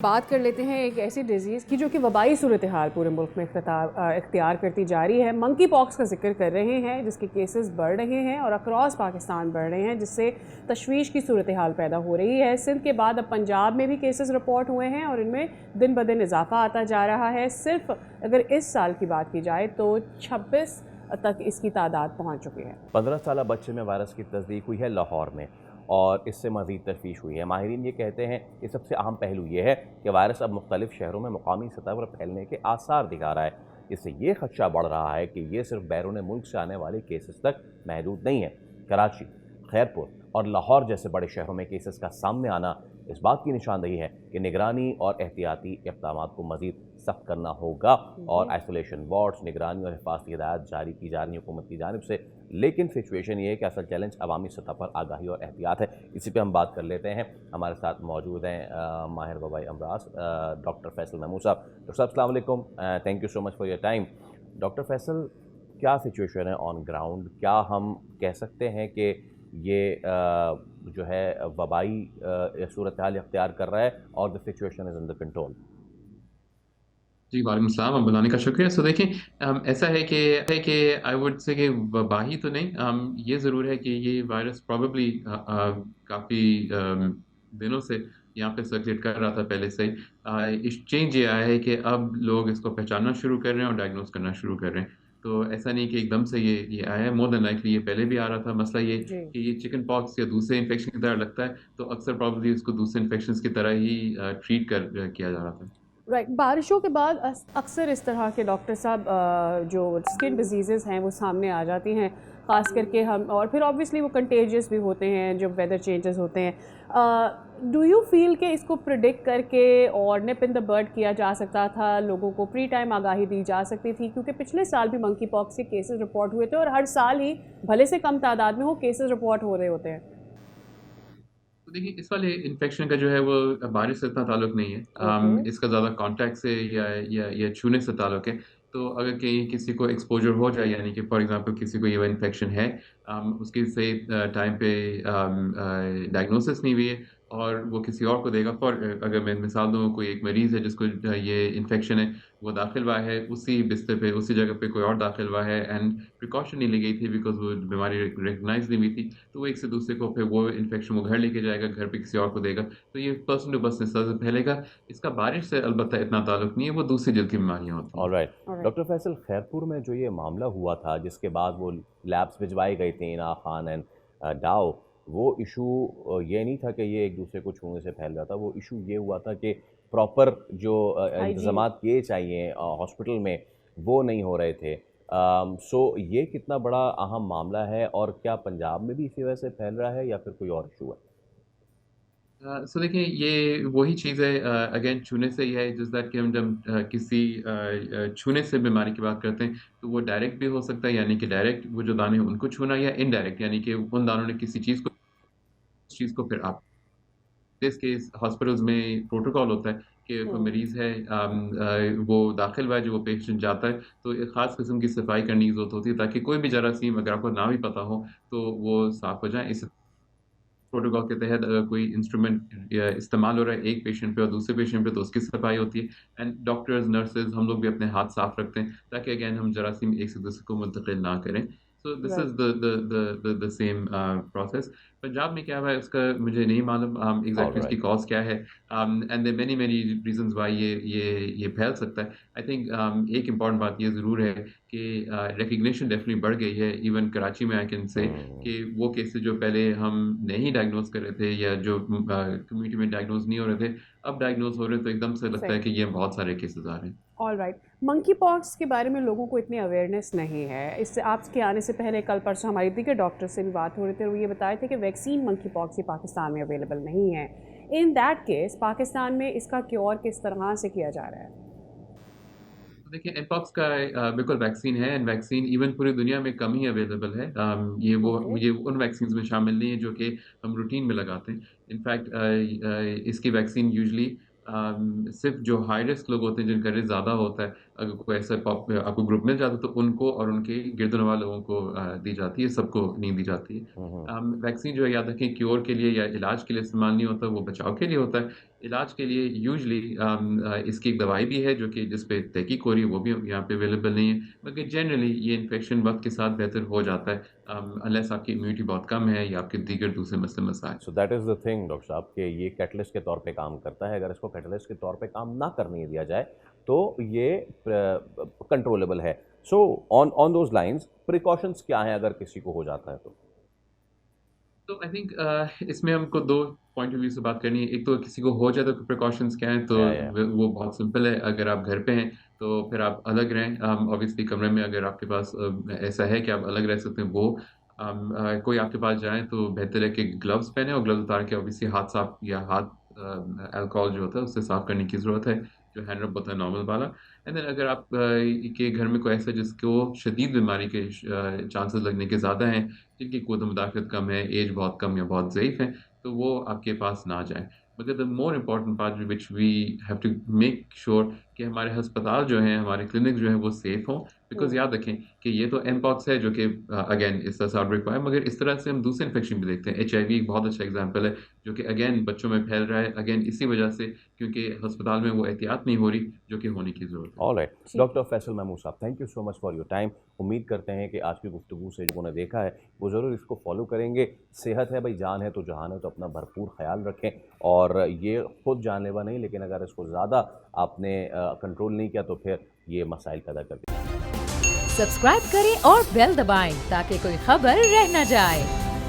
बात कर लेते हैं एक ऐसी डिजीज़ की जो कि वबाई सूरत हाल पूरे मुल्क में इख्तियार करती जा रही है। मंकी पॉक्स का जिक्र कर रहे हैं जिसके केसेस बढ़ रहे हैं और अक्रॉस पाकिस्तान बढ़ रहे हैं, जिससे तशवीश की सूरत हाल पैदा हो रही है। सिंध के बाद अब पंजाब में भी केसेस रिपोर्ट हुए हैं और इनमें दिन ब दिन इजाफा आता जा रहा है। सिर्फ अगर इस साल की बात की जाए तो 26 तक इसकी तादाद पहुँच चुकी है। 15 साल बच्चे में वायरस की तस्दीक हुई है लाहौर में और इससे मज़ीद तशवीश हुई है। माहिरीन ये कहते हैं कि सबसे अहम पहलू ये है कि वायरस अब मुख्तलिफ शहरों में मुकामी सतह पर फैलने के आसार दिखा रहा है। इससे ये खदशा बढ़ रहा है कि ये सिर्फ बैरून मुल्क से आने वाले केसेस तक महदूद नहीं है। कराची, खैरपुर और लाहौर जैसे बड़े शहरों में केसेस का सामने आना इस बात की निशानदही है कि निगरानी और एहतियाती इक़दाम को मज़ीद सख्त करना होगा और आइसोलेशन वार्ड्स, निगरानी और हिफाजती हिदायत जारी की जा रही है हुकूमत की जानिब से। लेकिन सिचुएशन ये है कि असल चैलेंज अवामी सतह पर आगाही और एहतियात है। इसी पर हम बात कर लेते हैं। हमारे साथ मौजूद हैं माहिर वबाई अमराज डॉक्टर फैसल महमूद साहब। डॉक्टर साहब अस्सलाम वालेकुम, thank you so much for your time. Doctor Faisal, क्या सिचुएशन है ऑन ग्राउंड? क्या हम कह सकते हैं कि ये जो है वबाई सूरत हाल इख्तियार कर रहा है और the situation is under control? जी, वालेकुम सलाम, आप बुलाने का शुक्रिया। सो देखिए, ऐसा है कि आई वुड से कि वबाही तो नहीं, ये ज़रूर है कि ये वायरस प्रोबेबली काफ़ी दिनों से यहाँ पे सर्कुलेट कर रहा था पहले से ही। इस चेंज ये आया है कि अब लोग इसको पहचानना शुरू कर रहे हैं और डायग्नोस करना शुरू कर रहे हैं। तो ऐसा नहीं कि एकदम से ये आया है, मोर देन लाइकली ये पहले भी आ रहा था। मसला ये जी, कि ये चिकन पॉक्स या दूसरे इन्फेक्शन की तरह लगता है, तो अक्सर प्रोबेबली इसको दूसरे इन्फेक्शंस की तरह ही ट्रीट किया जा रहा था। राइट। बारिशों के बाद अक्सर इस तरह के डॉक्टर साहब जो स्किन डिजीज़ेज़ हैं वो सामने आ जाती हैं, ख़ास करके हम, और फिर ऑब्वियसली वो कंटेजियस भी होते हैं जब वेदर चेंजेस होते हैं। डू यू फील कि इसको प्रिडिक्ट करके और निप इन द बर्ड किया जा सकता था, लोगों को प्री टाइम आगाही दी जा सकती थी? क्योंकि पिछले साल भी मंकी पॉक्स के केसेस रिपोर्ट हुए थे और हर साल ही भले से कम तादाद में हो केसेस रिपोर्ट हो रहे होते हैं। तो देखिए, इस वाले इन्फेक्शन का जो है वो बारिश से इतना ताल्लुक नहीं है। ओके। इसका ज़्यादा कॉन्टैक्ट से या छूने से ताल्लुक है। तो अगर कहीं किसी को एक्सपोज़र हो जाए, यानी कि फॉर एग्ज़ाम्पल किसी को ये इन्फेक्शन है, उसकी सही टाइम पे डायग्नोसिस नहीं हुई है और वो किसी और को देगा। अगर मैं मिसाल दूँ, कोई एक मरीज़ है जिसको ये इन्फेक्शन है, वो दाखिल हुआ है, उसी बिस्तर पे, उसी जगह पे कोई और दाखिल हुआ है एंड प्रिकॉशन नहीं ली गई थी बिकॉज़ वो बीमारी रिकॉग्नाइज़ नहीं हुई थी। तो वो एक से दूसरे को फिर वो इन्फेक्शन वो घर लेके जाएगा, घर पे किसी और को देगा। तो ये पर्सन टू पर्सन इस तरह से फैलेगा। इसका बारिश से अलबत्ता इतना ताल्लुक नहीं है, वो दूसरी जल्द की बीमारियाँ होती हैं। Alright. Alright. Doctor Faisal, Khairpur में जो ये मामला हुआ था जिसके बाद वो लैब्स भिजवाई गई थी, इना खान एंड डाओ, वो इशू ये नहीं था कि ये एक दूसरे को छूने से फैल रहा था। वो इशू ये हुआ था कि प्रॉपर जो हाइजीन। इंतजामात किए चाहिए हॉस्पिटल में वो नहीं हो रहे थे। सो ये कितना बड़ा अहम मामला है और क्या पंजाब में भी इसी वजह से फैल रहा है या फिर कोई और इशू है? सो देखिए, ये वही चीज़ है, अगेन छूने से ही है, जिस दैट कि हम जब किसी छूने से बीमारी की बात करते हैं, तो वो डायरेक्ट भी हो सकता है, यानी कि डायरेक्ट वो जो दाने हैं उनको छूना, या इनडायरेक्ट यानी कि उन दानों ने किसी चीज़ को फिर आप इसके हॉस्पिटल्स में प्रोटोकॉल होता है कि कोई हम्म। मरीज़ है, वो दाखिल हुआ है, जो वो पेशेंट जाता है, तो एक ख़ास किस्म की सफाई करने की ज़रूरत होती है ताकि कोई भी जरासीम अगर आपको ना भी पता हो, तो वो साफ़ हो जाएँ। इस प्रोटोकॉल के तहत अगर कोई इंस्ट्रूमेंट या इस्तेमाल हो रहा है एक पेशेंट पे और दूसरे पेशेंट पे, तो उसकी सफाई होती है। एंड डॉक्टर्स, नर्सेज़, हम लोग भी अपने हाथ साफ रखते हैं ताकि अगेन हम जरासीम एक से दूसरे को मुंतकिल ना करें। So this is right. The same process. Punjab में क्या हुआ है उसका मुझे नहीं मालूम एग्ज़ैक्टली उसकी ऑलराइट। कॉज़ क्या है। And there many many reasons why ये फैल सकता है। आई थिंक एक इम्पॉर्टेंट बात ये ज़रूर है कि रिकॉग्निशन डेफ़िनिटली बढ़ गई है इवन कराची में। आई कैन से हम्म। कि वो केसेज़ जो पहले हम नहीं डायग्नोज़ कर रहे थे या जो कम्युनिटी में डायग्नोज़ नहीं हो रहे थे, अब डायग्नोज़ हो रहे हैं, तो एकदम से लगता है सही। कि ये बहुत सारे केसेज़ आ रहे हैं। All right. मंकी पॉक्स के बारे में लोगों को इतनी अवेयरनेस नहीं है। इससे आपके आने से पहले कल परसों हमारी दीगर डॉक्टर से भी बात हो रही थी और वो ये बताए थे कि वैक्सीन मंकी पॉक्स की पाकिस्तान में अवेलेबल नहीं है। इन दैट केस पाकिस्तान में इसका क्योर किस तरह से किया जा रहा है? तो देखिए, एमपॉक्स का बिल्कुल वैक्सीन है एंड वैक्सीन इवन पूरी दुनिया में कम ही अवेलेबल है। ओके। ये उन वैक्सीन्स में शामिल नहीं है जो कि हम रूटीन में लगाते हैं। इनफैक्ट इसकी वैक्सीन यूजुअली सिर्फ़ जो हाई रिस्क लोग होते हैं जिनका रिस्क ज़्यादा होता है, अगर कोई ऐसा आपको ग्रुप मिल जाता है तो उनको और उनके गिरदनवा लोगों को दी जाती है, सबको नहीं दी जाती है। हम्म। वैक्सीन जो है याद रखें क्योर के लिए या इलाज के लिए इस्तेमाल नहीं होता, वो बचाव के लिए होता है। इलाज के लिए यूजुअली इसकी एक दवाई भी है जो कि जिस पे तहकीक हो रही है, वो भी यहाँ पे अवेलेबल नहीं है। मगर जनरली ये इन्फेक्शन वक़्त के साथ बेहतर हो जाता है अनलेस आपकी इम्यूनिटी बहुत कम है या आपके दीगर दूसरे मसले मसाइल। So that is the thing doctor साहब कि ये कैटलिस्ट के तौर पे काम करता है। अगर इसको कैटलिस्ट के तौर पे काम ना करने दिया जाए तो ये कंट्रोलेबल है। So on on those lines precautions क्या हैं अगर किसी को हो जाता है तो? तो आई थिंक इसमें हमको 2 पॉइंट ऑफ व्यू से बात करनी है। एक तो किसी को हो जाए तो प्रिकॉशंस क्या हैं, तो या वो बहुत सिंपल है। अगर आप घर पे हैं, तो फिर आप अलग रहें। ऑब्वियसली कमरे में अगर आपके पास ऐसा है कि आप अलग रह सकते हैं, वो कोई आपके पास जाए तो बेहतर है कि ग्लव्स पहने और ग्लव्स उतार के ऑब्वियसली हाथ साफ या हाथ अल्कोहल जो होता है उससे साफ करने की ज़रूरत है, जो हैंड रब होता है नॉर्मल वाला। एंड देन अगर आप के घर में कोई ऐसा जिसको शदीद बीमारी के चांसेस लगने के ज़्यादा हैं, जिनकी क़ुव्वत मुदाफ़अत कम है, ऐज बहुत कम या बहुत ज़ईफ़ है, तो वो आपके पास ना जाएँ। मगर the more important part which we have to make sure कि हमारे अस्पताल जो हैं, हमारे क्लिनिक जो हैं, वो सेफ़ हों। बिकॉज़ याद रखें कि ये तो एमपॉक्स है जो कि अगेन इट्स अ आउटब्रेक हुआ है, मगर इस तरह से हम दूसरे इन्फेक्शन भी देखते हैं। एचआईवी एक बहुत अच्छा एग्ज़ाम्पल है, जो कि अगेन बच्चों में फैल रहा है, अगेन इसी वजह से क्योंकि अस्पताल में वो एहतियात नहीं हो रही, जो कि होने की ज़रूरत है। ऑलराइट जी। डॉक्टर फैसल महमूद साहब, thank you so much for your time. उम्मीद करते हैं कि आज की गुफ्तगू से जो उन्होंने देखा है वो ज़रूर इसको फॉलो करेंगे। सेहत है भाई, जान है तो जहान है, तो अपना भरपूर ख्याल रखें। और ये खुद जानलेवा नहीं, लेकिन अगर इसको ज़्यादा आपने कंट्रोल नहीं किया तो फिर ये मसाइल पैदा कर देगा। सब्सक्राइब करें और बेल दबाएं ताकि कोई खबर रह न जाए।